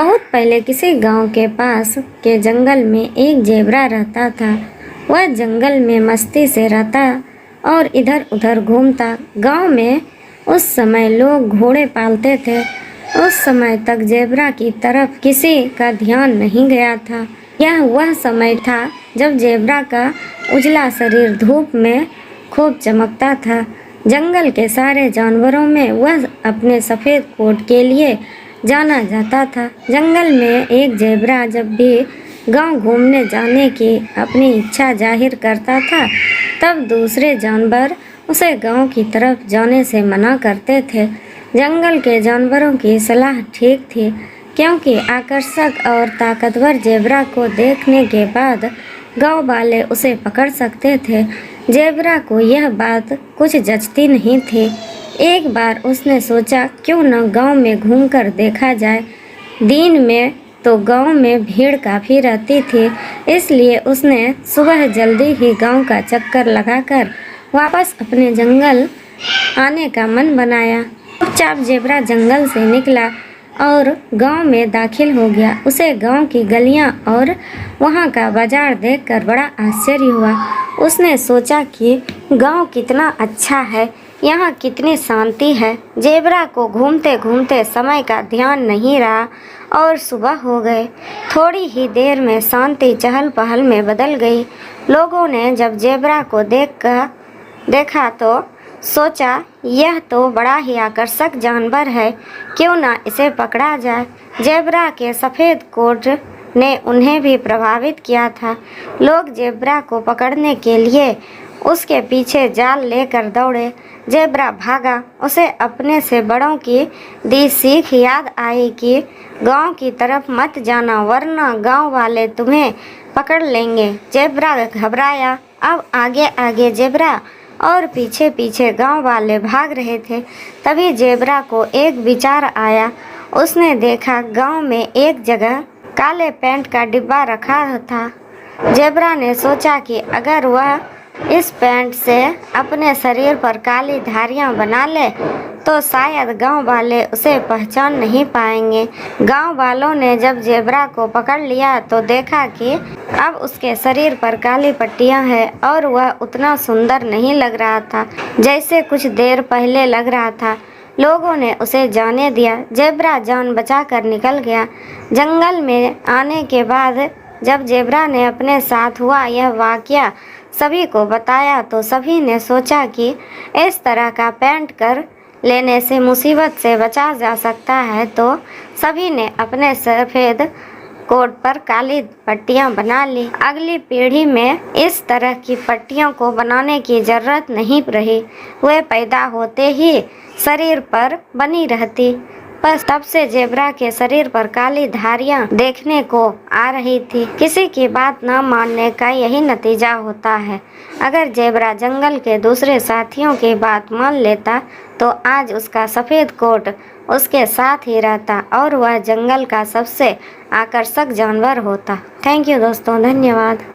बहुत पहले किसी गांव के पास के जंगल में एक जेबरा रहता था। वह जंगल में मस्ती से रहता और इधर उधर घूमता। गांव में उस समय लोग घोड़े पालते थे। उस समय तक जेबरा की तरफ किसी का ध्यान नहीं गया था। यह वह समय था जब जेबरा का उजला शरीर धूप में खूब चमकता था। जंगल के सारे जानवरों में वह अपने सफ़ेद कोट के लिए जाना जाता था। जंगल में एक जेबरा जब भी गांव घूमने जाने की अपनी इच्छा जाहिर करता था, तब दूसरे जानवर उसे गांव की तरफ जाने से मना करते थे। जंगल के जानवरों की सलाह ठीक थी, क्योंकि आकर्षक और ताकतवर जेबरा को देखने के बाद गांव वाले उसे पकड़ सकते थे। जेबरा को यह बात कुछ जचती नहीं थी। एक बार उसने सोचा, क्यों न गांव में घूमकर देखा जाए। दिन में तो गांव में भीड़ काफ़ी रहती थी, इसलिए उसने सुबह जल्दी ही गांव का चक्कर लगाकर वापस अपने जंगल आने का मन बनाया। चुपचाप जेबरा जंगल से निकला और गांव में दाखिल हो गया। उसे गांव की गलियां और वहां का बाजार देखकर बड़ा आश्चर्य हुआ। उसने सोचा कि गांव कितना अच्छा है, यहाँ कितनी शांति है। जेबरा को घूमते घूमते समय का ध्यान नहीं रहा और सुबह हो गए। थोड़ी ही देर में शांति चहल पहल में बदल गई। लोगों ने जब जेबरा को देखा तो सोचा, यह तो बड़ा ही आकर्षक जानवर है, क्यों ना इसे पकड़ा जाए। जेबरा के सफ़ेद कोट ने उन्हें भी प्रभावित किया था। लोग जेबरा को पकड़ने के लिए उसके पीछे जाल लेकर दौड़े। जेबरा भागा। उसे अपने से बड़ों की दी सीख याद आई कि गांव की तरफ मत जाना, वरना गांव वाले तुम्हें पकड़ लेंगे। जेबरा घबराया। अब आगे आगे जेबरा और पीछे पीछे गांव वाले भाग रहे थे। तभी जेबरा को एक विचार आया। उसने देखा गांव में एक जगह काले पेंट का डिब्बा रखा था। जेबरा ने सोचा कि अगर वह इस पेंट से अपने शरीर पर काली धारियां बना ले तो शायद गांव वाले उसे पहचान नहीं पाएंगे। गांव वालों ने जब जेबरा को पकड़ लिया तो देखा कि अब उसके शरीर पर काली पट्टियां हैं और वह उतना सुंदर नहीं लग रहा था जैसे कुछ देर पहले लग रहा था। लोगों ने उसे जाने दिया। जेबरा जान बचाकर निकल गया। जंगल में आने के बाद जब जेबरा ने अपने साथ हुआ यह वाकया सभी को बताया तो सभी ने सोचा कि इस तरह का पेंट कर लेने से मुसीबत से बचा जा सकता है, तो सभी ने अपने सफ़ेद कोट पर काली पट्टियां बना ली। अगली पीढ़ी में इस तरह की पट्टियों को बनाने की ज़रूरत नहीं रही। वे पैदा होते ही शरीर पर बनी रहती। बस तब से जेबरा के शरीर पर काली धारियां देखने को आ रही थी। किसी की बात न मानने का यही नतीजा होता है। अगर जेबरा जंगल के दूसरे साथियों की बात मान लेता तो आज उसका सफ़ेद कोट उसके साथ ही रहता और वह जंगल का सबसे आकर्षक जानवर होता। थैंक यू दोस्तों, धन्यवाद।